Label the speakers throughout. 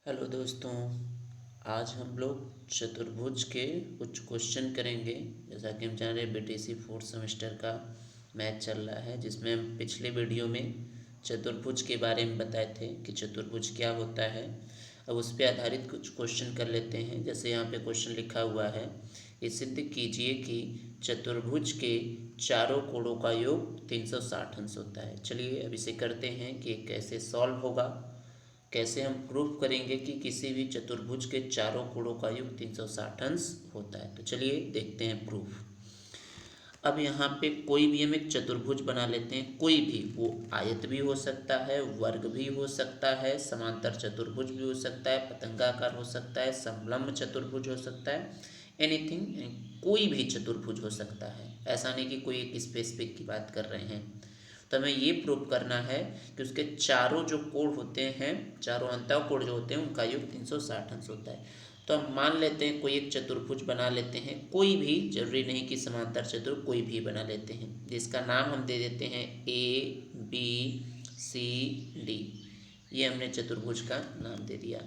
Speaker 1: Hello दोस्तों। आज हम लोग चतुर्भुज के कुछ क्वेश्चन करेंगे। जैसा कि हम जान रहे हैं बीटीसी फोर्थ सेमेस्टर का मैथ चल रहा है, जिसमें हम पिछले वीडियो में चतुर्भुज के बारे में बताए थे कि चतुर्भुज क्या होता है। अब उस पर आधारित कुछ क्वेश्चन कर लेते हैं। जैसे यहाँ पे क्वेश्चन लिखा हुआ है, ये सिद्ध कीजिए कि चतुर्भुज के चारों कोणों का योग 360 अंश होता है। चलिए अब इसे करते हैं कि कैसे सॉल्व होगा, कैसे हम प्रूफ करेंगे कि किसी भी चतुर्भुज के चारों कोणों का योग 360 अंश होता है। तो चलिए देखते हैं प्रूफ। अब यहाँ पे कोई भी हम एक चतुर्भुज बना लेते हैं। कोई भी, वो आयत भी हो सकता है, वर्ग भी हो सकता है, समांतर चतुर्भुज भी हो सकता है, पतंगाकार हो सकता है, समलंब चतुर्भुज हो सकता है, एनीथिंग, कोई भी चतुर्भुज हो सकता है। ऐसा नहीं कि कोई एक स्पेसिफिक की बात कर रहे हैं। तो हमें ये प्रूव करना है कि उसके चारों जो कोण होते हैं, चारों अंतःकोण जो होते हैं, उनका योग 360 अंश होता है। तो हम मान लेते हैं कोई एक चतुर्भुज बना लेते हैं, कोई भी, जरूरी नहीं कि समांतर चतुर्भुज, कोई भी बना लेते हैं, जिसका नाम हम दे देते हैं ABCD। ये हमने चतुर्भुज का नाम दे दिया।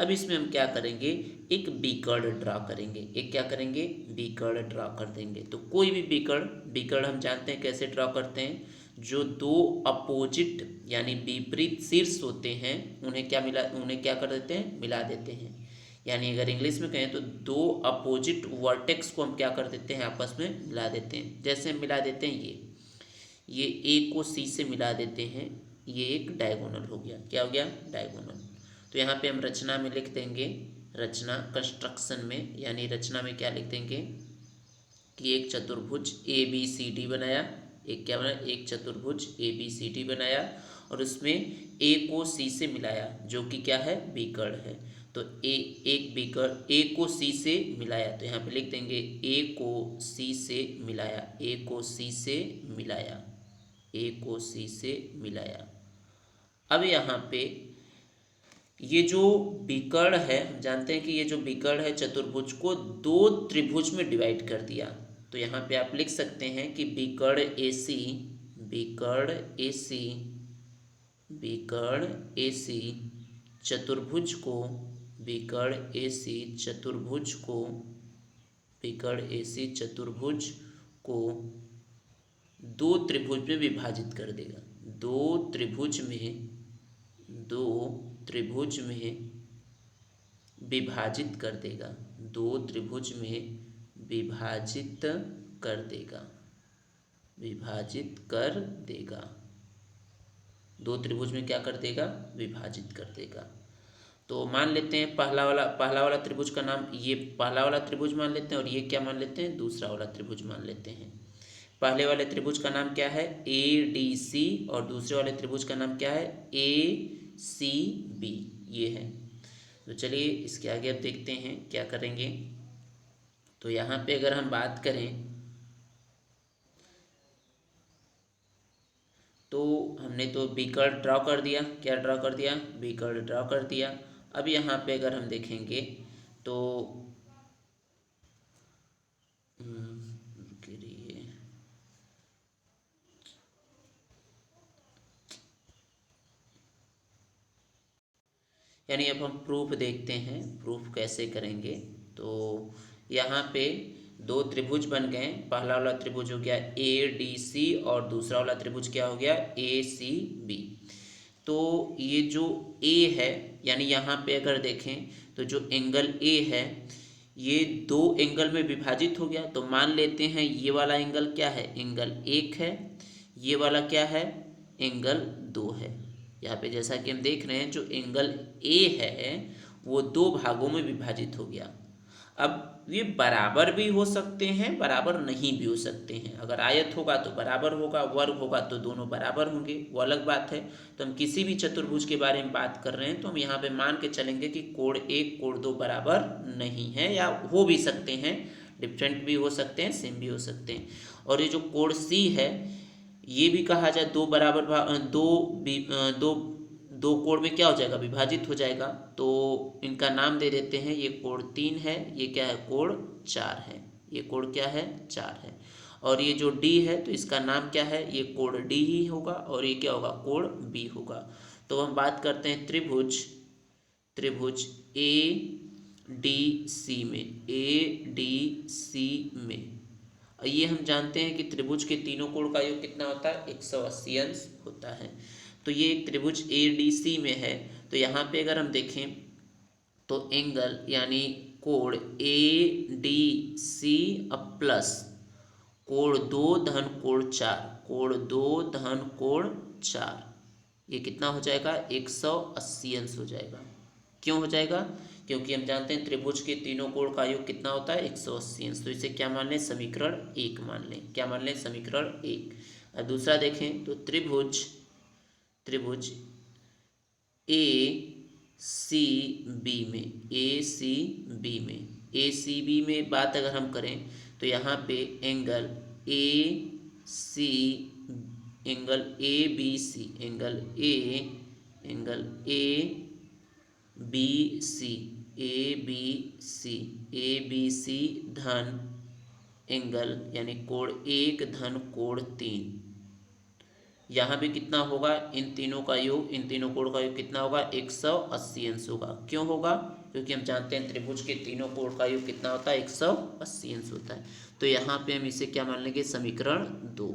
Speaker 1: अब इसमें हम क्या करेंगे, एक बीकर्ड ड्रा करेंगे। एक क्या करेंगे, बीकर्ड ड्रा कर देंगे। तो कोई भी बीकर्ड हम जानते हैं कैसे ड्रा करते हैं। जो दो अपोजिट यानी विपरीत शीर्ष होते हैं, उन्हें क्या कर देते हैं, मिला देते हैं। यानी अगर इंग्लिश में कहें तो दो अपोजिट वर्टेक्स को हम क्या कर देते हैं, आपस में मिला देते हैं। जैसे हम मिला देते हैं ये ए को सी से मिला देते हैं, ये एक डायगोनल हो गया। क्या हो गया, डायगोनल। तो यहाँ पे हम रचना में लिख देंगे, रचना कंस्ट्रक्शन में, यानी रचना में क्या लिख देंगे कि एक चतुर्भुज ABCD बनाया। एक क्या बनाया, एक चतुर्भुज ABCD बनाया, और उसमें ए को सी से मिलाया, जो कि क्या है, बीकर्ड है। तो एक बीकर्ड ए को सी से मिलाया, तो यहाँ पे लिख देंगे ए को सी से मिलाया, ए को सी से मिलाया, ए को सी से मिलाया। अब यहाँ पे ये जो विकर्ण है, हम जानते हैं कि ये जो विकर्ण है चतुर्भुज को दो त्रिभुज में डिवाइड कर दिया। तो यहाँ पे आप लिख सकते हैं कि विकर्ण AC, विकर्ण AC, विकर्ण AC चतुर्भुज को, विकर्ण AC चतुर्भुज को, विकर्ण AC चतुर्भुज को दो त्रिभुज में विभाजित कर देगा। दो त्रिभुज में, दो त्रिभुज में विभाजित कर देगा, दो त्रिभुज में विभाजित कर देगा, विभाजित कर देगा। दो त्रिभुज में क्या कर देगा, विभाजित कर देगा। तो मान लेते हैं पहला वाला त्रिभुज का नाम, ये पहला वाला त्रिभुज मान लेते हैं, और ये क्या मान लेते हैं, दूसरा वाला त्रिभुज मान लेते हैं। पहले वाले त्रिभुज का नाम क्या है, ADC, और दूसरे वाले त्रिभुज का नाम क्या है, ACB। ये है। तो चलिए इसके आगे अब देखते हैं क्या करेंगे। तो यहाँ पे अगर हम बात करें तो हमने तो बीकर्ड ड्रॉ कर दिया। क्या ड्रॉ कर दिया, बीकर्ड ड्रॉ कर दिया। अब यहाँ पे अगर हम देखेंगे तो रुकिए रहिए। यानी अब हम प्रूफ देखते हैं, प्रूफ कैसे करेंगे। तो यहाँ पे दो त्रिभुज बन गए। पहला वाला त्रिभुज हो गया ADC, और दूसरा वाला त्रिभुज क्या हो गया, ACB। तो ये जो A है, यानी यहाँ पे अगर देखें तो जो एंगल A है, ये दो एंगल में विभाजित हो गया। तो मान लेते हैं ये वाला एंगल क्या है, एंगल 1 है, ये वाला क्या है, एंगल 2 है। यहाँ पे जैसा कि हम देख रहे हैं, जो एंगल A है वो दो भागों में विभाजित हो गया। अब ये बराबर भी हो सकते हैं, बराबर नहीं भी हो सकते हैं। अगर आयत होगा तो बराबर होगा, वर्ग होगा तो दोनों बराबर होंगे, वो अलग बात है। तो हम किसी भी चतुर्भुज के बारे में बात कर रहे हैं तो हम यहाँ पे मान के चलेंगे कि कोण 1 कोण 2 बराबर नहीं है, या हो भी सकते हैं, डिफरेंट भी हो सकते हैं, सेम भी हो सकते हैं। और ये जो कोण C है, ये भी कहा जाए दो बराबर दो दो कोण में क्या हो जाएगा, विभाजित हो जाएगा। तो इनका नाम दे देते हैं, ये कोण 3 है, ये क्या है, कोण 4 है। ये कोण क्या है, 4 है। और ये जो D है तो इसका नाम क्या है, ये कोण D ही होगा, और ये क्या होगा, कोण B होगा। तो हम बात करते हैं त्रिभुज त्रिभुज ए डी सी में, ए डी सी में, ये हम जानते हैं कि त्रिभुज के तीनों कोण का योग कितना होता है, 180 अंश होता है। तो ये एक त्रिभुज ए डी सी में है। तो यहाँ पे अगर हम देखें तो एंगल यानी कोण ए डी सी अब प्लस कोण 2 धन कोण 4, कोण 2 धन कोण 4, ये कितना हो जाएगा, 180 अंश हो जाएगा। क्यों हो जाएगा, क्योंकि हम जानते हैं त्रिभुज के तीनों कोण का योग कितना होता है, 180 अंश। तो इसे क्या मान लें, समीकरण 1 मान लें। क्या मान लें, समीकरण 1। और दूसरा देखें तो त्रिभुज ए सी बी में, ए सी बी में, ए सी बी में बात अगर हम करें तो यहाँ पे angle A C, angle A B C, angle A B C, A B C, A B C धन एंगल यानी कोण 1 धन कोण 3, यहाँ भी कितना होगा, इन तीनों का योग, इन तीनों कोण का योग कितना होगा, 180 अंश होगा। क्यों होगा, क्योंकि हम जानते हैं त्रिभुज के तीनों कोण का योग कितना होता है, 180 अंश होता है। तो यहाँ पे हम इसे क्या मान लेंगे, समीकरण 2।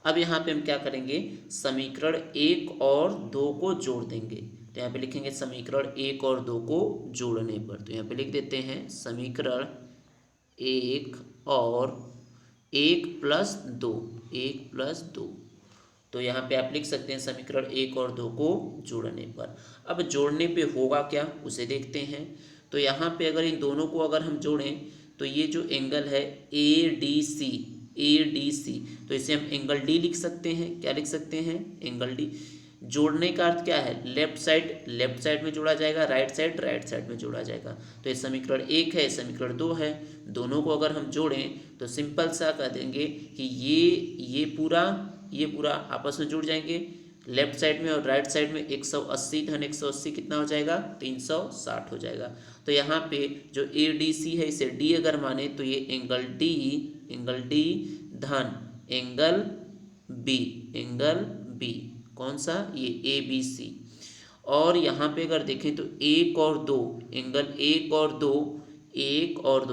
Speaker 1: अब यहाँ पे हम क्या करेंगे, समीकरण 1 और 2 को जोड़ देंगे। तो यहाँ पे लिखेंगे समीकरण 1 और 2 को जोड़ने पर, तो यहाँ पे लिख देते हैं समीकरण 1 और 1 प्लस 2, 1 प्लस 2। तो यहाँ पे आप लिख सकते हैं समीकरण 1 और 2 को जोड़ने पर। अब जोड़ने पे होगा क्या, उसे देखते हैं। तो यहाँ पे अगर इन दोनों को अगर हम जोड़ें तो ये जो एंगल है A D C, A D C, तो इसे हम एंगल डी लिख सकते हैं। क्या लिख सकते हैं, एंगल डी। जोड़ने का अर्थ क्या है, लेफ्ट साइड में जोड़ा जाएगा, राइट साइड में जोड़ा जाएगा। तो ये समीकरण 1 है, समीकरण 2 है। दोनों को अगर हम जोड़ें तो सिंपल सा कह देंगे कि ये पूरा आपस में जुड़ जाएंगे। लेफ्ट साइड में और राइट साइड में 180 धन 180 कितना हो जाएगा, 360 हो जाएगा। तो यहाँ पे जो ए डी सी है इसे डी अगर माने तो ये एंगल डी धन एंगल बी, कौन सा, ये ए बी सी। और यहाँ पे अगर देखें तो 1 और 2, एंगल 1 और 2,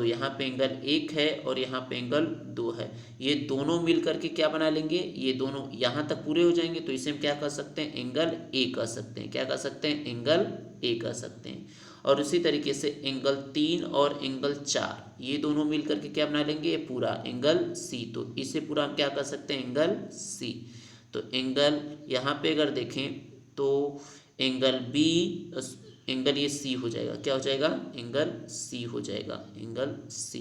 Speaker 1: यहाँ पे एंगल 1 है और यहाँ पे एंगल 2 है। ये दोनों मिल करके क्या बना लेंगे, ये दोनों यहाँ तक पूरे हो जाएंगे। तो इसे हम क्या कर सकते हैं, एंगल ए कह सकते हैं। क्या कह सकते हैं, एंगल ए कह सकते हैं। और उसी तरीके से एंगल 3 और एंगल 4, ये दोनों मिल करके क्या बना लेंगे, ये पूरा एंगल सी। तो इसे पूरा हम क्या कर सकते हैं, एंगल सी। तो एंगल यहाँ पे अगर देखें तो एंगल बी, एंगल ये सी हो जाएगा। क्या हो जाएगा, एंगल सी हो जाएगा, एंगल सी।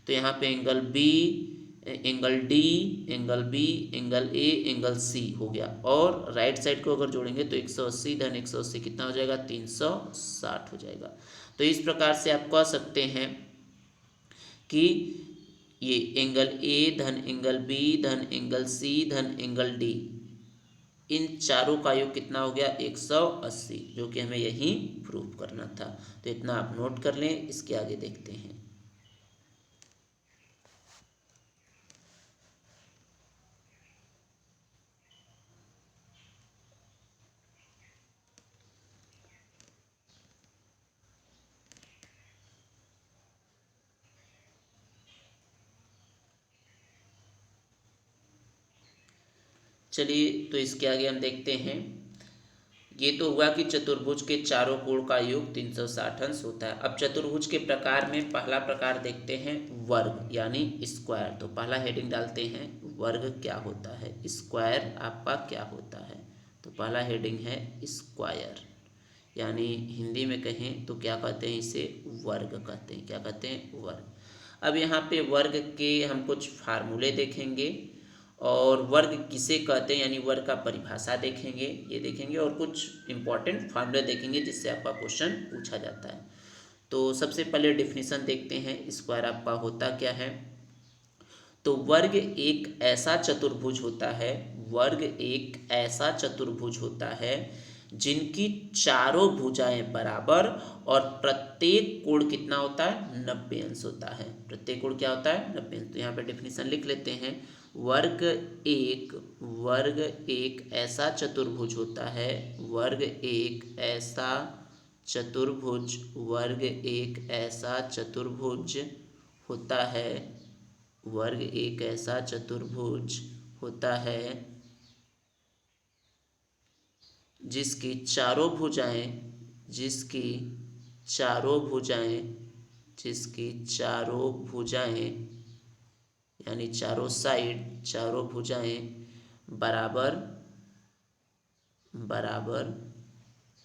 Speaker 1: तो यहाँ पे angle B, angle D, angle B, angle A, angle C हो गया। और राइट साइड को अगर जोड़ेंगे तो 180 धन 180 कितना हो जाएगा, 360 हो जाएगा। तो इस प्रकार से आप कह सकते हैं कि ये एंगल ए धन एंगल बी धन एंगल सी धन एंगल डी, इन चारों का योग कितना हो गया, 180, जो कि हमें यही प्रूफ करना था। तो इतना आप नोट कर लें, इसके आगे देखते हैं। चलिए तो इसके आगे हम देखते हैं। ये तो हुआ कि चतुर्भुज के चारों कोण का योग 360 अंश होता है। अब चतुर्भुज के प्रकार में पहला प्रकार देखते हैं वर्ग यानी स्क्वायर। तो पहला हेडिंग डालते हैं, वर्ग क्या होता है, स्क्वायर आपका क्या होता है। तो पहला हेडिंग है स्क्वायर, यानी हिंदी में कहें तो क्या कहते हैं, इसे वर्ग कहते हैं। क्या कहते हैं, वर्ग। अब यहाँ पे वर्ग के हम कुछ फार्मूले देखेंगे और वर्ग किसे कहते हैं यानी वर्ग का परिभाषा देखेंगे, ये देखेंगे और कुछ इंपॉर्टेंट फार्मूले देखेंगे जिससे आपका क्वेश्चन पूछा जाता है। तो सबसे पहले डेफिनेशन देखते हैं, स्क्वायर आपका होता क्या है। तो वर्ग एक ऐसा चतुर्भुज होता है, वर्ग एक ऐसा चतुर्भुज होता है जिनकी चारों भुजाएं बराबर और प्रत्येक कोण कितना होता है, 90 अंश होता है। प्रत्येक कोण क्या होता है, 90 अंश। तो यहाँ पे डेफिनेशन लिख लेते हैं, वर्ग एक ऐसा चतुर्भुज होता है, वर्ग एक ऐसा चतुर्भुज, वर्ग एक ऐसा चतुर्भुज होता है, वर्ग एक ऐसा चतुर्भुज होता है जिसकी चारों भुजाएं, जिसकी चारों भुजाएं, जिसकी चारों भुजाएं यानी चारों साइड, चारों भुजाएं बराबर बराबर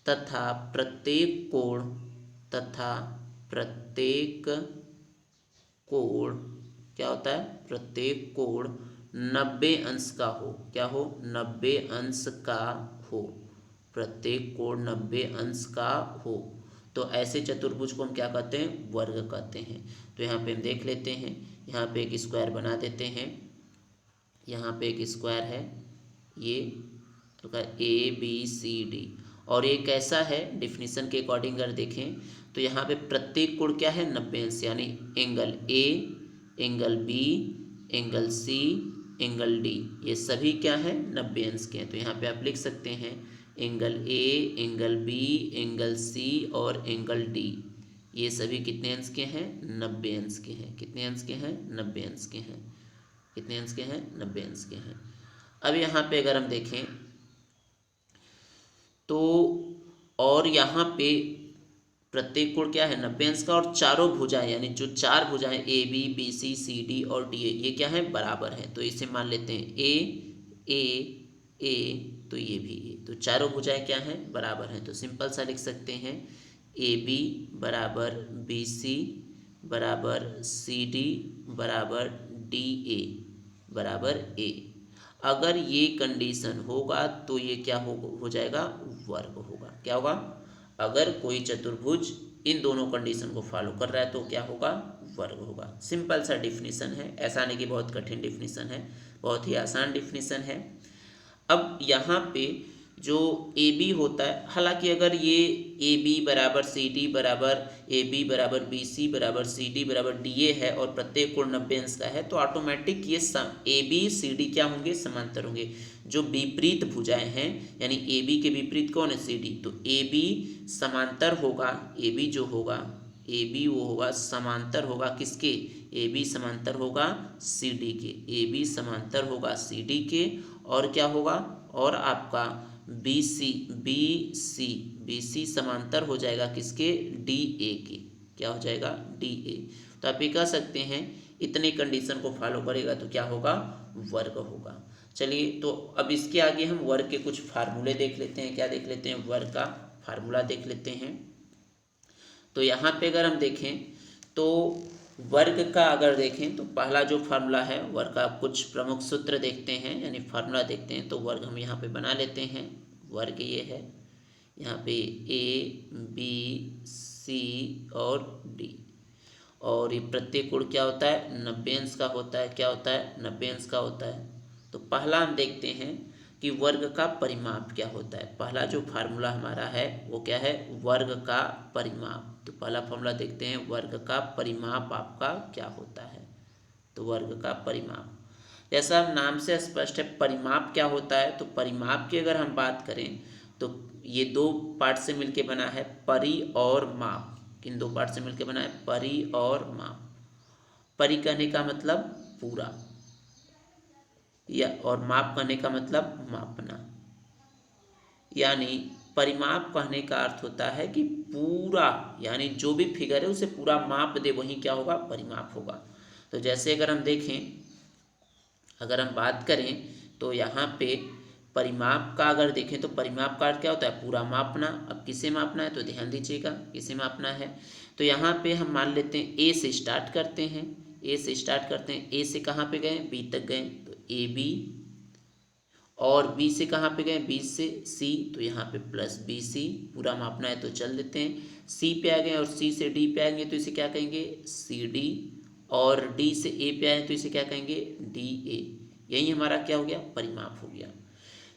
Speaker 1: तथा प्रत्येक कोण, तथा प्रत्येक कोण क्या होता है, प्रत्येक कोण 90 अंश का हो। क्या हो, 90 अंश का हो, प्रत्येक कोण 90 अंश का हो। तो ऐसे चतुर्भुज को हम क्या कहते हैं, वर्ग कहते हैं। तो यहाँ पे हम देख लेते हैं, यहाँ पे एक स्क्वायर बना देते हैं, यहाँ पे एक स्क्वायर है ये, तो क्या ABCD, और ये कैसा है, डिफिनीशन के अकॉर्डिंग अगर देखें तो यहाँ पे प्रत्येक कोण क्या है, 90 अंश, यानी angle A, angle B, angle C, angle D, ये सभी क्या है, 90 अंश के हैं। तो यहाँ पे आप लिख सकते हैं angle A, angle B, angle C और एंगल D, ये सभी कितने अंश के हैं, 90 अंश के हैं। कितने अंश के हैं, 90 अंश के हैं। कितने अंश के हैं, 90 अंश के हैं। अब यहाँ पे अगर हम देखें तो, और यहाँ पे प्रत्येक कोण क्या है, 90 अंश का, और चारों भुजाएं यानी जो चार भुजाएं ABBCCD और DA ये क्या है, बराबर हैं। तो इसे मान लेते हैं A, तो ये भी A, तो चारों भुजाएं क्या हैं, बराबर हैं। तो सिंपल सा लिख सकते हैं AB बराबर BC बराबर CD बराबर DA बराबर A। अगर ये कंडीशन होगा तो ये क्या हो जाएगा, वर्ग होगा। क्या होगा, अगर कोई चतुर्भुज इन दोनों कंडीशन को फॉलो कर रहा है तो क्या होगा, वर्ग होगा। सिंपल सा डिफिनीशन है, ऐसा नहीं कि बहुत कठिन डिफिनीशन है, बहुत ही आसान डिफिनीशन है। अब यहाँ पे जो AB होता है, हालांकि अगर ये AB बराबर CD बराबर AB बराबर BC बराबर CD बराबर DA है और प्रत्येक कोण 90 अंश का है, तो ऑटोमेटिक ये ABCD क्या होंगे, समांतर होंगे। जो विपरीत भुजाएं हैं यानी AB के विपरीत कौन है, CD, तो AB समांतर होगा, AB जो होगा, AB वो होगा समांतर होगा किसके, AB समांतर होगा CD के, AB समांतर होगा CD के, और क्या होगा, और आपका BC समांतर हो जाएगा किसके, DA के। क्या हो जाएगा, DA। तो आप ये कह सकते हैं इतने कंडीशन को फॉलो करेगा तो क्या होगा, वर्ग होगा। चलिए, तो अब इसके आगे हम वर्ग के कुछ फार्मूले देख लेते हैं। क्या देख लेते हैं, वर्ग का फार्मूला देख लेते हैं। तो यहाँ पे अगर हम देखें तो वर्ग का अगर देखें तो पहला जो फार्मूला है वर्ग का, कुछ प्रमुख सूत्र देखते हैं यानी फार्मूला देखते हैं। तो वर्ग हम यहाँ पे बना लेते हैं। वर्ग ये है, यहाँ पे ABC और D, और ये प्रत्येक कोण क्या होता है, 90 अंश का होता है। क्या होता है, 90 अंश का होता है। तो पहला हम देखते हैं कि वर्ग का परिमाप क्या होता है। पहला जो फार्मूला हमारा है वो क्या है, वर्ग का परिमाप। तो पहला फार्मूला देखते हैं, वर्ग का परिमाप आपका क्या होता है। तो वर्ग का परिमाप, जैसा नाम से स्पष्ट है, परिमाप क्या होता है। तो परिमाप की अगर हम बात करें तो ये दो पार्ट से मिलके बना है, परि और माप। किन दो पार्ट से मिलके बना है, परि और माप। परि कहने का मतलब पूरा, या और माप कहने का मतलब मापना। यानी परिमाप कहने का अर्थ होता है कि पूरा, यानी जो भी फिगर है उसे पूरा माप दे, वही क्या होगा, परिमाप होगा। तो जैसे अगर हम देखें, अगर हम बात करें तो यहाँ पे परिमाप का अगर देखें तो परिमाप का अर्थ क्या होता है, पूरा मापना। अब किसे मापना है तो ध्यान दीजिएगा, किसे मापना है। तो यहाँ पे हम मान लेते हैं A से स्टार्ट करते हैं, A से स्टार्ट करते हैं। A से कहाँ पे गए, B तक गए, तो AB, और B से कहाँ पे गए, B से C, तो यहाँ पे प्लस BC, पूरा मापना है तो चल देते हैं। C पे आ गए और C से D पे आएंगे तो इसे क्या कहेंगे, CD, और D से A पे आए तो इसे क्या कहेंगे, DA। यही हमारा क्या हो गया, परिमाप हो गया।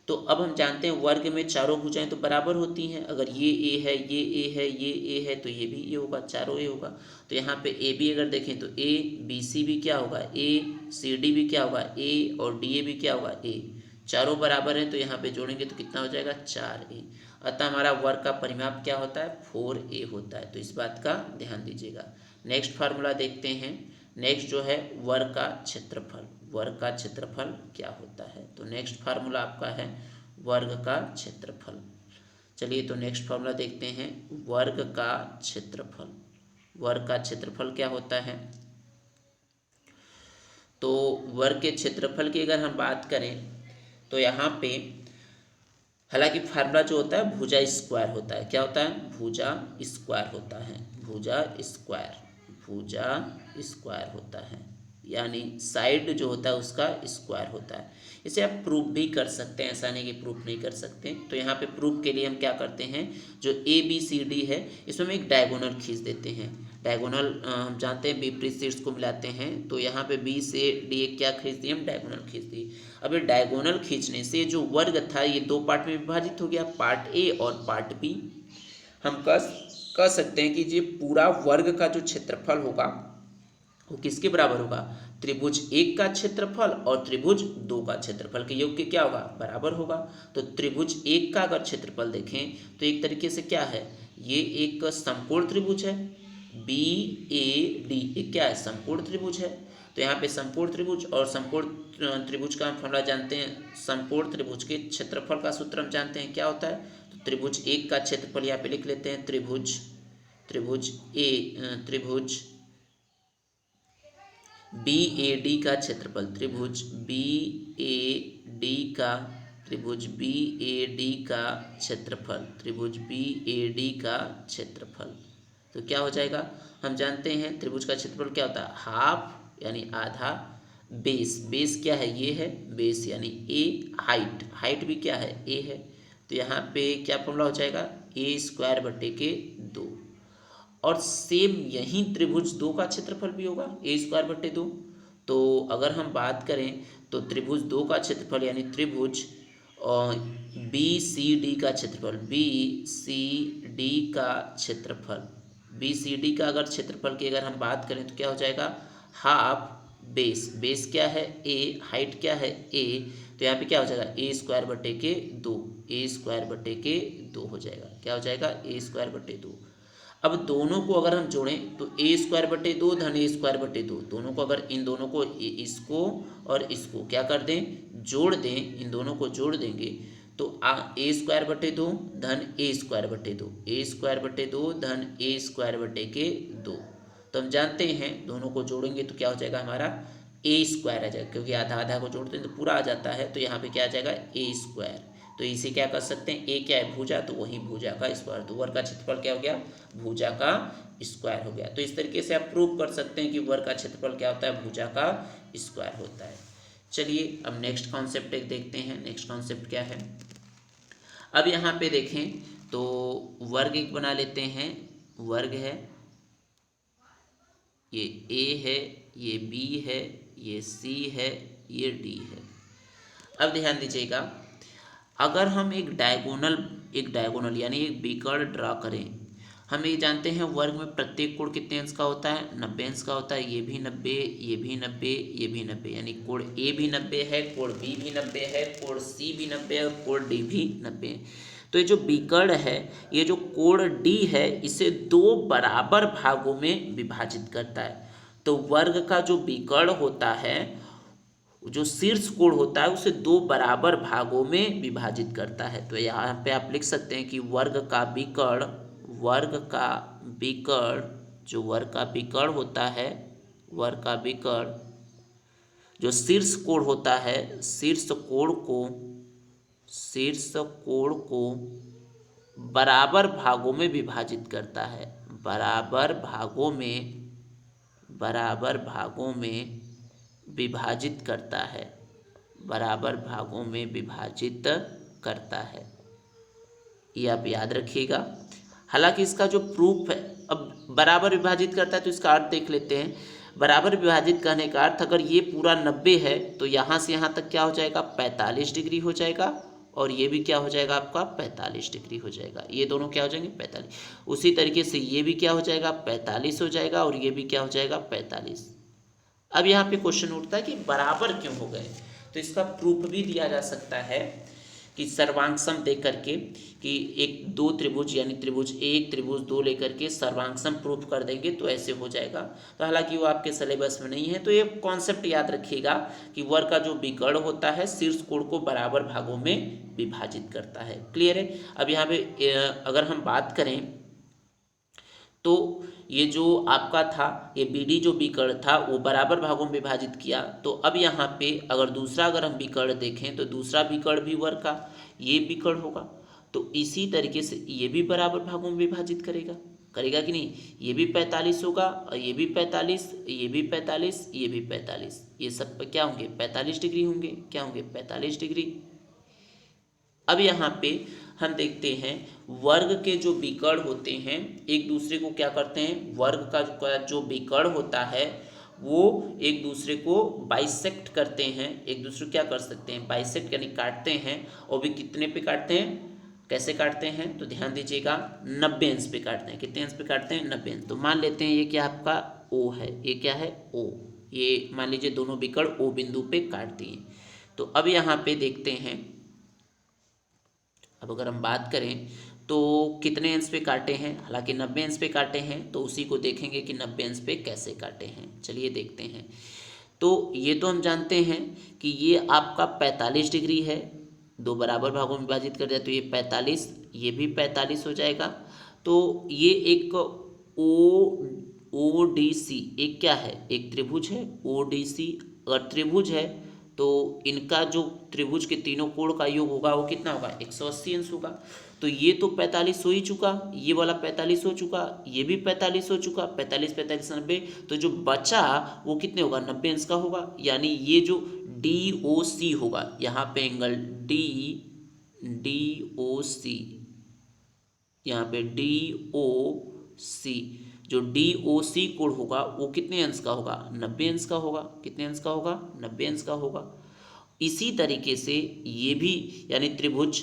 Speaker 1: तो अब हम जानते हैं वर्ग में चारों भुजाएं तो बराबर होती हैं। अगर ये A है, ये A है, ये A है, तो ये भी A होगा, चारों A होगा। तो यहाँ पे AB अगर देखें तो ABC भी क्या होगा, ACD भी क्या होगा, A, और DA भी क्या होगा, A। चारों बराबर हैं तो यहाँ पे जोड़ेंगे तो कितना हो जाएगा, 4A। अतः हमारा वर्ग का परिमाप क्या होता है 4a होता है। तो इस बात का ध्यान दीजिएगा। नेक्स्ट फार्मूला देखते हैं। नेक्स्ट जो है वर्ग का क्षेत्रफल, वर्ग का क्षेत्रफल क्या होता है। तो नेक्स्ट फार्मूला आपका है वर्ग का क्षेत्रफल। चलिए तो नेक्स्ट फार्मूला देखते हैं वर्ग का क्षेत्रफल। वर्ग का क्षेत्रफल क्या होता है। तो वर्ग के क्षेत्रफल की अगर हम बात करें तो यहाँ पे हालांकि फार्मूला जो होता है भुजा स्क्वायर होता है। क्या होता है भुजा स्क्वायर होता है। भुजा स्क्वायर, भुजा स्क्वायर होता है, यानी साइड जो होता है उसका स्क्वायर होता है। इसे आप प्रूफ भी कर सकते हैं, ऐसा नहीं कि प्रूफ नहीं कर सकते। तो यहाँ पे प्रूफ के लिए हम क्या करते हैं, जो ए बी सी डी है इसमें हम एक डायगोनल खींच देते हैं। डायगोनल हम जानते हैं विपरीत शीर्ष को मिलाते हैं। तो यहाँ पे बी से डी क्या खींच दिए हम, डायगोनल खींच दिए। अब ये डायगोनल खींचने से जो वर्ग था ये दो पार्ट में विभाजित हो गया, पार्ट ए और पार्ट बी। हम कह सकते हैं कि ये पूरा वर्ग का जो क्षेत्रफल होगा वो किसके बराबर होगा, त्रिभुज एक का क्षेत्रफल और त्रिभुज दो का क्षेत्रफल के योग के क्या होगा, बराबर होगा। तो त्रिभुज एक का अगर क्षेत्रफल देखें तो एक तरीके से क्या है, ये एक समकोण त्रिभुज है, बी ए डी एक क्या है, समकोण त्रिभुज है। तो यहाँ पे समकोण त्रिभुज और समकोण त्रिभुज का हम फॉर्मूला जानते हैं। समकोण त्रिभुज के क्षेत्रफल का सूत्र हम जानते हैं क्या होता है। तो त्रिभुज एक का क्षेत्रफल यहाँ पे लिख लेते हैं, त्रिभुज बी ए डी का क्षेत्रफल, त्रिभुज बी ए डी का क्षेत्रफल, त्रिभुज बी ए डी का क्षेत्रफल। तो क्या हो जाएगा, हम जानते हैं त्रिभुज का क्षेत्रफल क्या होता है, हाफ यानी आधा, बेस क्या है, ये है बेस यानी ए, हाइट भी क्या है, ए है। तो यहाँ पे क्या फॉर्मूला हो जाएगा, ए स्क्वायर बटे के 2। और सेम यही त्रिभुज दो का क्षेत्रफल भी होगा, ए स्क्वायर बटे 2। तो अगर हम बात करें तो त्रिभुज दो का क्षेत्रफल यानी त्रिभुज बी सी डी का क्षेत्रफल, बी सी डी का अगर क्षेत्रफल की अगर हम बात करें तो क्या हो जाएगा, हाफ बेस क्या है, ए, हाइट क्या है, ए। तो यहाँ पे क्या हो जाएगा, ए स्क्वायर बटे के 2 हो जाएगा। क्या हो जाएगा, ए स्क्वायर बटे 2। अब दोनों को अगर हम जोड़ें तो ए स्क्वायर बटे 2 धन ए स्क्वायर बटे 2, दोनों को अगर इन दोनों को इसको और इसको क्या कर दें, जोड़ दें, इन दोनों को जोड़ देंगे तो ए स्क्वायर बटे 2 धन ए स्क्वायर बटे 2, ए स्क्वायर बटे 2 धन ए स्क्वायर बटे के 2। तो हम जानते हैं दोनों को जोड़ेंगे तो क्या हो जाएगा, हमारा ए स्क्वायर आ जाएगा, क्योंकि आधा आधा को जोड़ते हैं तो पूरा आ जाता है। तो यहाँ पे क्या आ जाएगा, ए स्क्वायर। तो इसे क्या कर सकते हैं, ए क्या है भुजा, तो वही भुजा का स्क्वायर। तो वर्ग का क्षेत्रफल क्या हो गया, भुजा का स्क्वायर हो गया। तो इस तरीके से आप प्रूव कर सकते हैं कि वर्ग का क्षेत्रफल क्या होता है, भुजा का स्क्वायर होता है। चलिए अब नेक्स्ट कॉन्सेप्ट एक देखते हैं। नेक्स्ट कॉन्सेप्ट क्या है, अब यहाँ पे देखें तो वर्ग एक बना लेते हैं। वर्ग है, ये ए है, ये बी है, ये सी है, ये डी है। अब ध्यान दीजिएगा, अगर हम एक डायगोनल यानी एक बीकर्ड ड्रा करें, हम ये जानते हैं वर्ग में प्रत्येक कोण कितने अंश का होता है, 90 अंश का होता है। ये भी 90, ये भी 90, ये भी 90, यानी कोण ए भी 90 है, कोण बी भी 90 है, कोण सी भी 90 है और कोण डी भी 90 है। तो ये जो बीकर्ड है, ये जो कोण डी है इसे दो बराबर भागों में विभाजित करता है। तो वर्ग का जो बीकर्ड होता है, जो शीर्ष कोण होता है उसे दो बराबर भागों में विभाजित करता है। तो यहाँ पे आप लिख सकते हैं कि वर्ग का बीकर्ड होता है, वर्ग का बीकर्ड जो शीर्ष कोण होता है, शीर्ष कोण को बराबर भागों में विभाजित करता है, बराबर भागों में विभाजित करता है। ये आप याद रखिएगा। हालांकि इसका जो प्रूफ है, अब बराबर विभाजित करता है तो इसका अर्थ देख लेते हैं। बराबर विभाजित करने का अर्थ, अगर ये पूरा 90 है तो यहाँ से यहाँ तक क्या हो जाएगा, 45 डिग्री हो जाएगा, और ये भी क्या हो जाएगा आपका 45 डिग्री हो जाएगा। ये दोनों क्या हो जाएंगे 45। उसी तरीके से ये भी क्या हो जाएगा 45 हो जाएगा, और ये भी क्या हो जाएगा 45। अब यहाँ पे क्वेश्चन उठता है कि बराबर क्यों हो गए। तो इसका प्रूफ भी दिया जा सकता है कि सर्वांग सम दे करके कि एक दो त्रिभुज यानी त्रिभुज एक त्रिभुज दो लेकर के सर्वांग सम प्रूफ कर देंगे तो ऐसे हो जाएगा। तो हालांकि वो आपके सिलेबस में नहीं है, तो ये कॉन्सेप्ट याद रखिएगा कि वर्ग का जो विकर्ण होता है शीर्ष कोण को बराबर भागों में विभाजित करता है। क्लियर है। अब यहाँ पे अगर हम बात करें तो ये जो आपका था ये BD जो विकर्ण था वो बराबर भागों में विभाजित किया। तो अब यहाँ पे अगर हम विकर्ण देखें तो दूसरा विकर्ण भी वर्ग का ये विकर्ण होगा, तो इसी तरीके से ये भी बराबर भागों में विभाजित करेगा करेगा कि नहीं। ये भी 45 होगा और ये भी 45, ये भी 45, ये भी 45, ये सब पे क्या होंगे 45 डिग्री होंगे। क्या होंगे 45 डिग्री। अब यहाँ पे हम देखते हैं वर्ग के जो विकर्ण होते हैं एक दूसरे को क्या करते हैं, वर्ग का जो विकर्ण होता है वो एक दूसरे को बाइसेक्ट करते हैं। एक दूसरे को क्या कर सकते हैं बाइसेक्ट यानी काटते हैं। और भी कितने पे काटते हैं, कैसे काटते हैं तो ध्यान दीजिएगा 90 अंश पे काटते हैं। कितने अंश पे काटते हैं 90 अंश। तो मान लेते हैं ये क्या आपका O है, ये क्या है O, ये मान लीजिए दोनों विकर्ण O बिंदु पे काट दिए। तो अब यहाँ पे देखते हैं, अब अगर हम बात करें तो कितने अंश पे काटे हैं, हालांकि 90 अंश पे काटे हैं, तो उसी को देखेंगे कि 90 अंश पे कैसे काटे हैं। चलिए देखते हैं। तो ये तो हम जानते हैं कि ये आपका 45 डिग्री है, दो बराबर भागों में विभाजित कर दिया तो ये 45, ये भी 45 हो जाएगा। तो ये एक ODC एक क्या है, एक त्रिभुज है ODC। अगर त्रिभुज है तो इनका जो त्रिभुज के तीनों कोण का योग होगा वो कितना होगा 180 अंश होगा। तो ये तो 45 हो ही चुका, ये वाला 45 हो चुका, ये भी 45 हो चुका, 45 45 90, तो जो बचा वो कितने होगा 90 अंश का होगा। यानी ये जो DOC होगा, यहाँ पे एंगल DOC, यहाँ पे DOC, जो DOC कोण होगा वो कितने अंश का होगा 90 अंश का होगा। कितने अंश का होगा 90 अंश का होगा। इसी तरीके से ये भी यानी त्रिभुज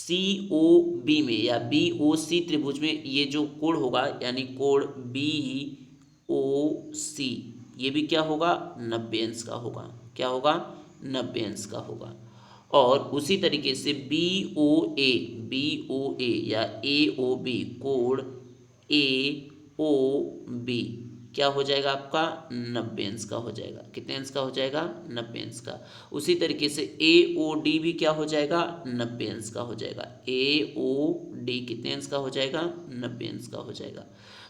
Speaker 1: COB में या BOC त्रिभुज में ये जो कोण होगा यानी कोण BOC ये भी क्या होगा 90 अंश का होगा। क्या होगा 90 अंश का होगा। और उसी तरीके से BOA या AOB कोण AOB क्या हो जाएगा आपका 90 अंश का हो जाएगा। कितने अंश का हो जाएगा 90 अंश का। उसी तरीके से AOD भी क्या हो जाएगा 90 अंश का हो जाएगा। AOD कितने अंश का हो जाएगा 90 अंश का हो जाएगा।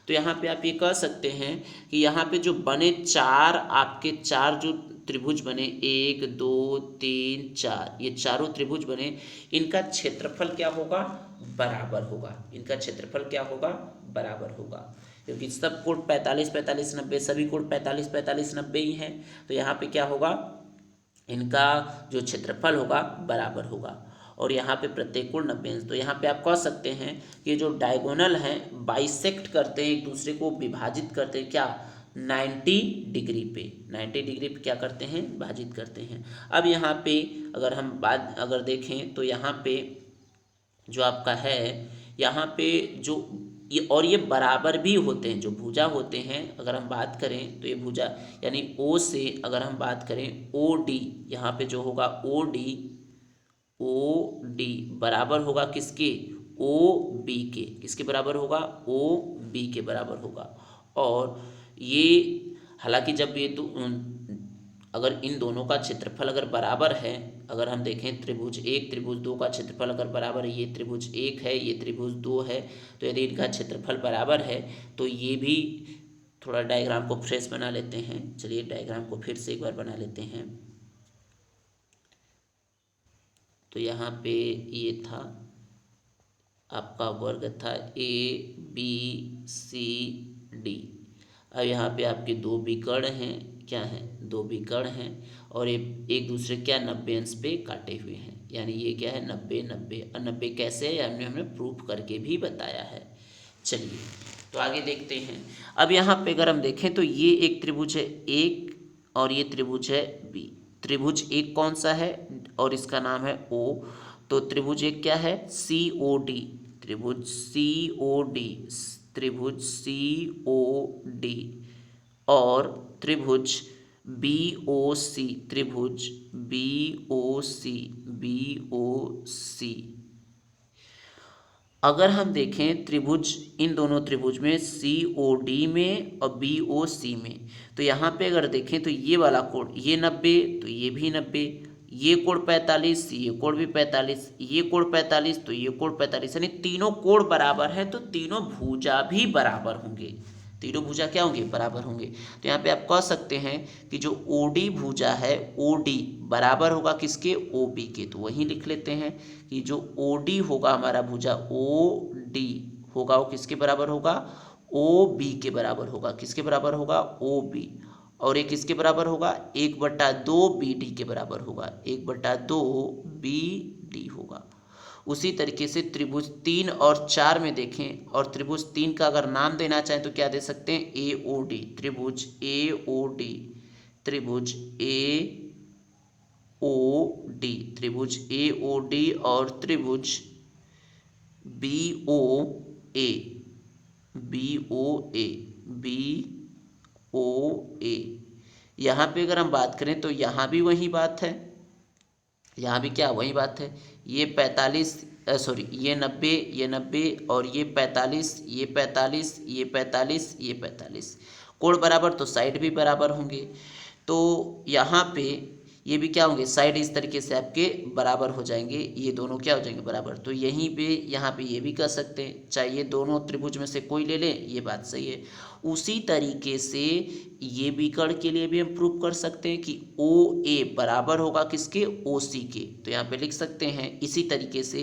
Speaker 1: तो यहाँ पे आप ये कह सकते हैं कि यहाँ पे जो बने आपके चार जो त्रिभुज बने 1 2 3 4, ये चारों त्रिभुज बने, इनका क्षेत्रफल क्या होगा बराबर होगा। इनका क्षेत्रफल क्या होगा बराबर होगा, क्योंकि सब कोण 45 45 90 सभी कोण 45 45 90 ही हैं। तो यहाँ पे क्या होगा इनका जो क्षेत्रफल होगा बराबर होगा। और यहाँ पे प्रत्येक कोण 90 अंश। तो यहाँ पे आप कह सकते हैं कि जो डायगोनल हैं बाइसेक्ट करते हैं, एक दूसरे को विभाजित करते हैं क्या 90 डिग्री पे। 90 डिग्री पे क्या करते हैं विभाजित करते हैं। अब यहाँ पे अगर हम अगर देखें तो यहाँ पे जो आपका है यहाँ पे जो ये बराबर भी होते हैं, जो भुजा होते हैं अगर हम बात करें तो ये भुजा यानी O से अगर हम बात करें OD, यहाँ पे जो होगा OD बराबर होगा किसके OB के। किसके बराबर होगा OB के बराबर होगा। और ये हालांकि जब ये तो अगर इन दोनों का क्षेत्रफल अगर बराबर है, अगर हम देखें त्रिभुज 1 त्रिभुज 2 का क्षेत्रफल अगर बराबर है, ये त्रिभुज 1 है ये त्रिभुज 2 है, तो यदि इनका क्षेत्रफल बराबर है तो ये भी थोड़ा डायग्राम को फ्रेश बना लेते हैं। चलिए डायग्राम को फिर से एक बार बना लेते हैं। तो यहाँ पे ये था आपका वर्ग था ABCD। अब यहाँ पे आपके दो विकर्ण हैं, क्या हैं दो विकर्ण हैं और ये एक दूसरे क्या 90 अंश पे काटे हुए हैं। यानी ये क्या है 90 90 और 90 कैसे है हमने प्रूफ करके भी बताया है। चलिए तो आगे देखते हैं। अब यहाँ पे अगर हम देखें तो ये एक त्रिभुज है एक और ये त्रिभुज है B। त्रिभुज एक कौन सा है और इसका नाम है O। तो त्रिभुज एक क्या है COD, त्रिभुज COD, त्रिभुज COD और त्रिभुज BOC त्रिभुज BOC अगर हम देखें त्रिभुज, इन दोनों त्रिभुज में COD में और BOC में, तो यहाँ पे अगर देखें तो ये वाला कोण ये 90, तो ये भी 90, ये कोण 45, ये कोण भी 45, ये कोण 45, तो ये कोण 45, यानी तीनों कोण बराबर है, तो तीनों भुजा भी बराबर होंगे। तीनों भुजा क्या होंगे? बराबर होंगे। तो यहाँ पे आप कह सकते हैं कि जो OD भुजा है OD बराबर होगा किसके? OB के। तो वही लिख लेते हैं कि जो OD होगा हमारा भुजा OD होगा वो किसके बराबर होगा? OB के बराबर होगा। किसके बराबर होगा? OB। और ये किसके बराबर होगा? 1/2 BD के बराबर होगा। 1/2 BD होगा। उसी तरीके से त्रिभुज 3 और 4 में देखें, और त्रिभुज 3 का अगर नाम देना चाहें तो क्या दे सकते हैं? AOD त्रिभुज AOD त्रिभुज AOD त्रिभुज AOD और त्रिभुज BOA यहाँ पे अगर हम बात करें तो यहाँ भी वही बात है। यहाँ भी क्या वही बात है? ये 45 ये 90 और ये 45, ये 45, ये 45, ये 45 कोण बराबर, तो साइड भी बराबर होंगे। तो यहाँ पे ये भी क्या होंगे? साइड इस तरीके से आपके बराबर हो जाएंगे, ये दोनों क्या हो जाएंगे? बराबर। तो यहीं पे यहाँ पे ये भी कर सकते हैं, चाहे ये दोनों त्रिभुज में से कोई ले लें, ये बात सही है। उसी तरीके से ये विकर्ण के लिए भी हम प्रूव कर सकते हैं कि OA बराबर होगा किसके? OC के। तो यहाँ पे लिख सकते हैं इसी तरीके से,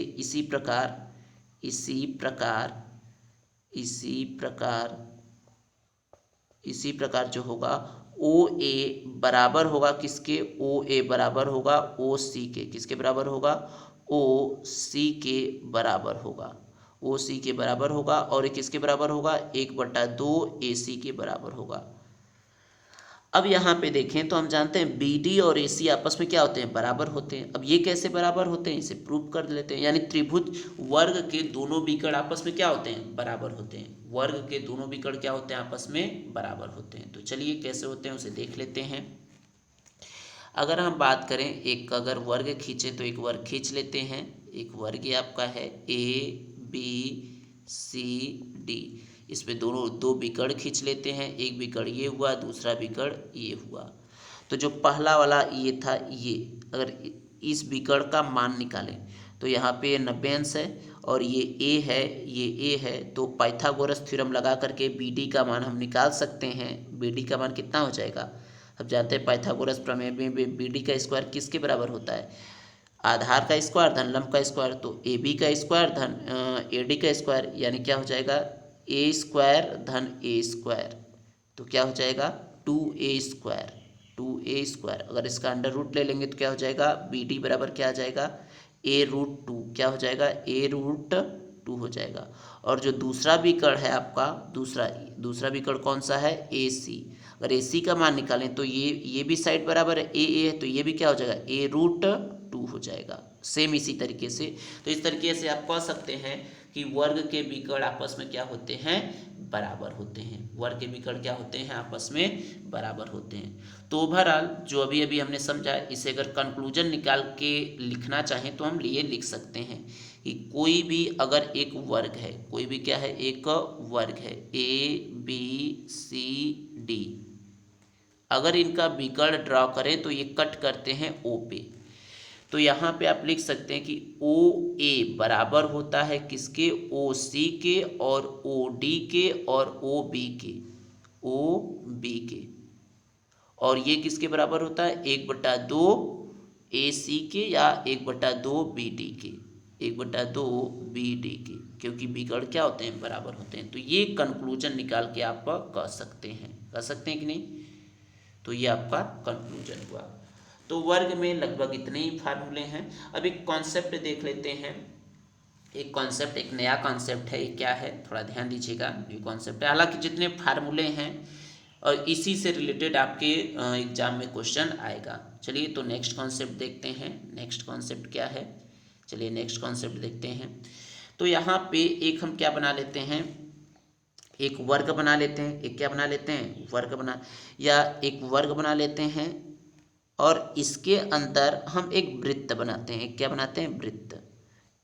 Speaker 1: इसी प्रकार जो होगा OA बराबर होगा किसके? OA बराबर होगा OC के। किसके बराबर होगा? OC के बराबर होगा। OC के बराबर होगा। और ये किसके बराबर होगा? 1/2 AC के बराबर होगा। अब यहाँ पे देखें तो हम जानते हैं BD और AC आपस में क्या होते हैं? बराबर होते हैं। अब ये कैसे बराबर होते हैं? इसे प्रूव कर लेते हैं। यानी त्रिभुज वर्ग के दोनों विकर्ण आपस में क्या होते हैं? बराबर होते हैं। वर्ग के दोनों विकर्ण क्या होते हैं? आपस में बराबर होते हैं। तो चलिए कैसे होते हैं उसे देख लेते हैं। अगर हम बात करें, एक अगर वर्ग खींचें तो एक वर्ग खींच लेते हैं। एक वर्ग ये आपका है ABCD। इसमें दो विकर्ण खींच लेते हैं। एक विकर्ण ये हुआ, दूसरा विकर्ण ये हुआ। तो जो पहला वाला ये था, ये अगर इस विकर्ण का मान निकालें तो यहाँ पे 90 अंश है, और ये A है, ये A है। तो पाइथागोरस थ्योरम लगा करके BD का मान हम निकाल सकते हैं। BD का मान कितना हो जाएगा? अब जानते हैं पाइथागोरस प्रमेय में BD का स्क्वायर किसके बराबर होता है? आधार का स्क्वायर धन लंब का स्क्वायर। तो AB का स्क्वायर धन AD का स्क्वायर, यानी क्या हो जाएगा? A स्क्वायर धन A स्क्वायर। तो क्या हो जाएगा? 2A square. अगर इसका अंडर रूट ले लेंगे तो क्या हो जाएगा? BD बराबर क्या आ जाएगा? A√2। क्या हो जाएगा? A√2 हो जाएगा। और जो दूसरा विकर्ण है आपका, दूसरा विकर्ण कौन सा है? AC। अगर AC का मान निकालें तो ये भी साइड बराबर है, AA है, तो ये भी क्या हो जाएगा? A√2 हो जाएगा। सेम इसी तरीके से। तो इस तरीके से आप कह सकते हैं कि वर्ग के विकर्ण आपस में क्या होते हैं? बराबर होते हैं। वर्ग के विकर्ण क्या होते हैं? आपस में बराबर होते हैं। तो ओवरऑल जो अभी अभी हमने समझा, इसे अगर कंक्लूजन निकाल के लिखना चाहें तो हम लिए लिख सकते हैं कि कोई भी अगर एक वर्ग है, कोई भी क्या है? एक वर्ग है ABCD, अगर इनका विकर्ण ड्रॉ करें तो ये कट करते हैं O पे। तो यहाँ पे आप लिख सकते हैं कि OA बराबर होता है किसके? OC के और OD के और OB के। और ये किसके बराबर होता है? 1/2 AC के या 1/2 BD के। 1/2 BD के, क्योंकि विकर्ण क्या होते हैं? बराबर होते हैं। तो ये कंक्लूजन निकाल के आप कह सकते हैं कि नहीं? तो ये आपका कंक्लूजन हुआ। तो वर्ग में लगभग इतने ही फार्मूले हैं। अब एक कॉन्सेप्ट देख लेते हैं। एक नया कॉन्सेप्ट है। ये क्या है? थोड़ा ध्यान दीजिएगा। न्यू कॉन्सेप्ट है। हालांकि जितने फार्मूले हैं और इसी से रिलेटेड आपके एग्जाम में क्वेश्चन आएगा। चलिए तो नेक्स्ट कॉन्सेप्ट देखते हैं। नेक्स्ट कॉन्सेप्ट क्या है? चलिए नेक्स्ट कॉन्सेप्ट देखते हैं। तो यहाँ पे एक हम क्या बना लेते हैं, एक वर्ग बना लेते हैं, एक क्या बना लेते हैं, वर्ग बना, या एक वर्ग बना लेते हैं और इसके अंदर हम एक वृत्त बनाते हैं। एक क्या बनाते हैं, वृत्त,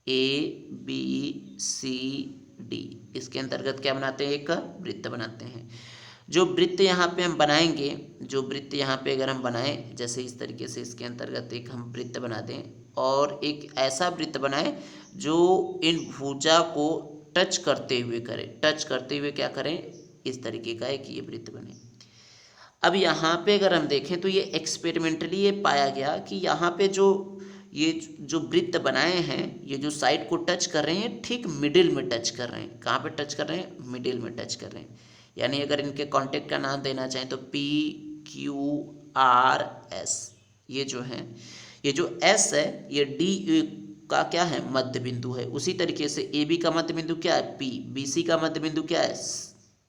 Speaker 1: ABCD, इसके अंतर्गत क्या बनाते हैं, एक वृत्त बनाते हैं। जो वृत्त यहाँ पे हम बनाएंगे, जो वृत्त यहाँ पे अगर हम बनाएं, जैसे इस तरीके से इसके अंतर्गत एक हम वृत्त बना दें और एक ऐसा वृत्त बनाएं जो इन भुजा को टच करते हुए करे, टच करते हुए क्या करें, इस तरीके का एक ये वृत्त बने। अब यहाँ पे अगर हम देखें तो ये एक्सपेरिमेंटली ये पाया गया कि यहाँ पे ये जो वृत्त बनाए हैं, ये जो साइड को टच कर रहे हैं ठीक मिडिल में टच कर रहे हैं। कहाँ पे टच कर रहे हैं, मिडिल में टच कर रहे हैं। यानी अगर इनके कांटेक्ट का नाम देना चाहें तो PQRS, ये जो है, ये जो S है ये D का क्या है, मध्य बिंदु है। उसी तरीके से AB का मध्य बिंदु क्या है, P, BC का मध्य बिंदु क्या है,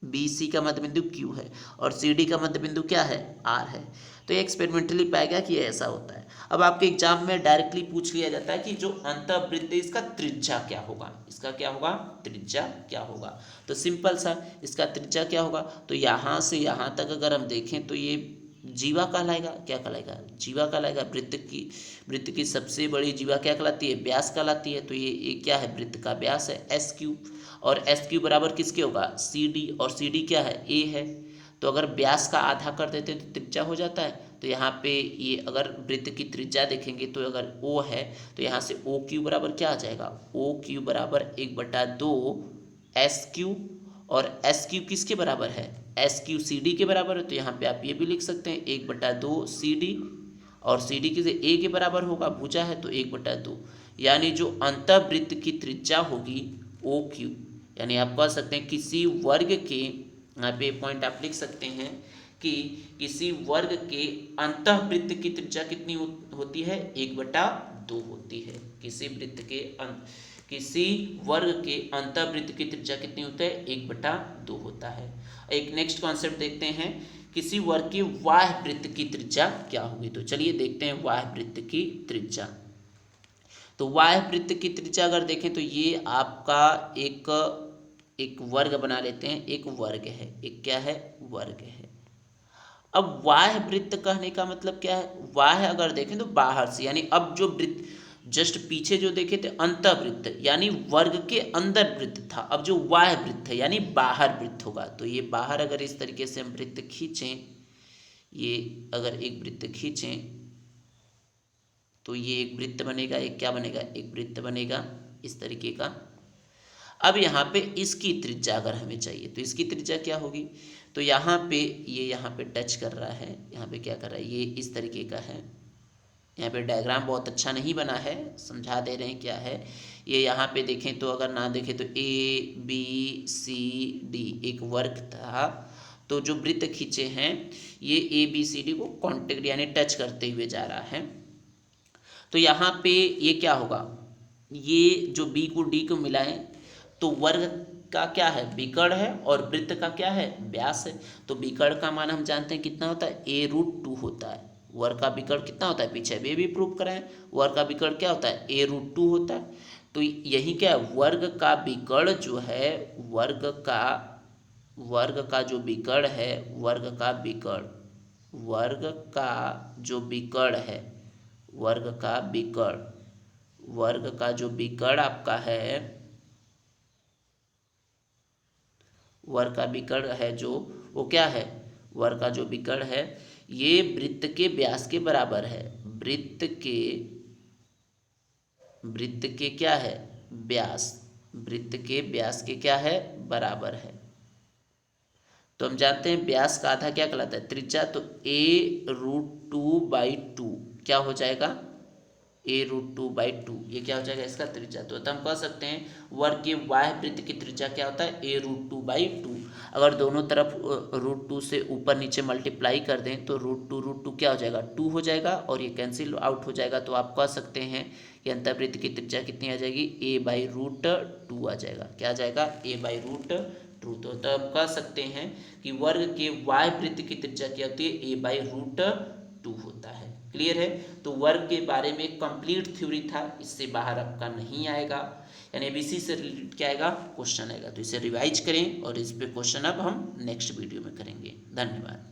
Speaker 1: BC का मध्य बिंदु Q है और CD का मध्य बिंदु क्या है, R है। तो ये एक्सपेरिमेंटली पाया गया कि ये ऐसा होता है। अब आपके एग्जाम में डायरेक्टली पूछ लिया जाता है कि जो अंतःवृत्त है इसका त्रिज्या क्या होगा, इसका क्या होगा, त्रिज्या क्या होगा। तो सिंपल सा, इसका त्रिज्या क्या होगा, तो यहाँ से यहाँ तक अगर हम देखें तो ये जीवा कहलाएगा। क्या कहलाएगा, जीवा कहलाएगा। वृत्त की सबसे बड़ी जीवा क्या कहलाती है, व्यास कहलाती है। तो ये क्या है, वृत्त का व्यास है SQ, और SQ बराबर किसके होगा, CD, और CD क्या है, A है। तो अगर व्यास का आधा कर देते हैं तो त्रिज्या हो जाता है। तो यहाँ पे ये अगर वृत्त की त्रिज्या देखेंगे तो अगर O है तो यहाँ से OQ बराबर क्या आ जाएगा, OQ बराबर 1/2 SQ, और SQ किसके बराबर है, SQ CD के बराबर है। तो यहाँ पे आप ये भी लिख सकते हैं 1/2 CD, और CD किसे, A के बराबर होगा, भुजा है तो 1/2। यानी जो अंतःवृत्त की त्रिज्या होगी OQ, यानी आप कह सकते हैं किसी वर्ग के, यहाँ पे पॉइंट आप लिख सकते हैं कि किसी वर्ग के अंतःवृत्त की त्रिज्या कितनी होती है, 1/2 होती है। किसी वर्ग के अंतःवृत्त की त्रिज्या कितनी होती है, 1/2 होता है। एक नेक्स्ट कॉन्सेप्ट देखते हैं, किसी वर्ग के बाह्य वृत्त की त्रिज्या क्या होगी। तो चलिए देखते हैं बाह्य वृत्त की त्रिज्या। तो बाह्य वृत्त की त्रिज्या अगर देखें तो ये आपका एक वर्ग बना लेते हैं, एक वर्ग है, एक क्या है, वर्ग है। अब बाह्य वृत्त कहने का मतलब क्या है, बाह्य अगर देखें तो बाहर से, यानी अब जो वृत्त जस्ट पीछे जो देखे थे अंतःवृत्त यानी वर्ग के अंदर वृत्त था, अब जो बाह्य वृत्त है यानी बाहर वृत्त होगा। तो ये बाहर अगर इस तरीके से हम वृत्त खींचें, ये अगर एक वृत्त खींचें तो ये एक वृत्त बनेगा, एक क्या बनेगा, एक वृत्त बनेगा इस तरीके का। अब यहाँ पे इसकी त्रिज्या अगर हमें चाहिए तो इसकी त्रिज्या क्या होगी, तो यहाँ पे ये यहाँ पे टच कर रहा है, यहाँ पे क्या कर रहा है, ये इस तरीके का है। यहाँ पे डायग्राम बहुत अच्छा नहीं बना है, समझा दे रहे हैं क्या है। ये यहाँ पे देखें तो अगर ना देखें तो ABCD एक वर्ग था, तो जो वृत्त खींचे हैं ये ABCD को कॉन्टेक्ट यानी टच करते हुए जा रहा है। तो यहाँ पे ये क्या होगा, ये जो B को D को मिलाएं तो वर्ग का क्या है, विकर्ण है, और वृत्त का क्या है, व्यास है। तो विकर्ण का मान हम जानते हैं कितना होता है, A√2 होता है। वर्ग का विकर्ण कितना होता है, पीछे भी प्रूव कराएं, वर्ग का विकर्ण क्या होता है, A√2 होता है। तो यही क्या है, वर्ग का विकर्ण जो है, वर्ग का जो विकर्ण है, वर्ग का जो विकर्ण है, वर्ग का जो विकर्ण आपका है, वर्ग का विकर्ण है जो, वो क्या है, वर्ग का जो विकर्ण है ये वृत्त के व्यास के बराबर है। वृत्त के क्या है, व्यास, वृत्त के व्यास के क्या है, बराबर है। तो हम जानते हैं व्यास का आधा क्या कहलाता है, त्रिज्या। तो A√2/2 क्या हो जाएगा, A√2/2, ये क्या हो जाएगा, इसका त्रिज्या। तो हम कह सकते हैं वर्ग के बाह्य वृत्त की त्रिज्या क्या होता है, A√2/2। अगर दोनों तरफ √2 से ऊपर नीचे मल्टीप्लाई कर दें तो √2 क्या हो जाएगा, 2 हो जाएगा, और ये कैंसिल आउट हो जाएगा। तो आप कह सकते हैं कि अंतःवृत्त की त्रिज्या कितनी आ जाएगी, A/√2 आ जाएगा। क्या आ जाएगा, A/√2। तो हम कह सकते हैं कि वर्ग के बाह्य वृत्त की त्रिज्या क्या होती है, A/√2 होता है। क्लियर है। तो वर्ग के बारे में कंप्लीट थ्योरी था, इससे बाहर आपका नहीं आएगा, यानी एबीसी से रिलेटेड क्या आएगा, क्वेश्चन आएगा। तो इसे रिवाइज करें और इस पे क्वेश्चन अब हम नेक्स्ट वीडियो में करेंगे। धन्यवाद।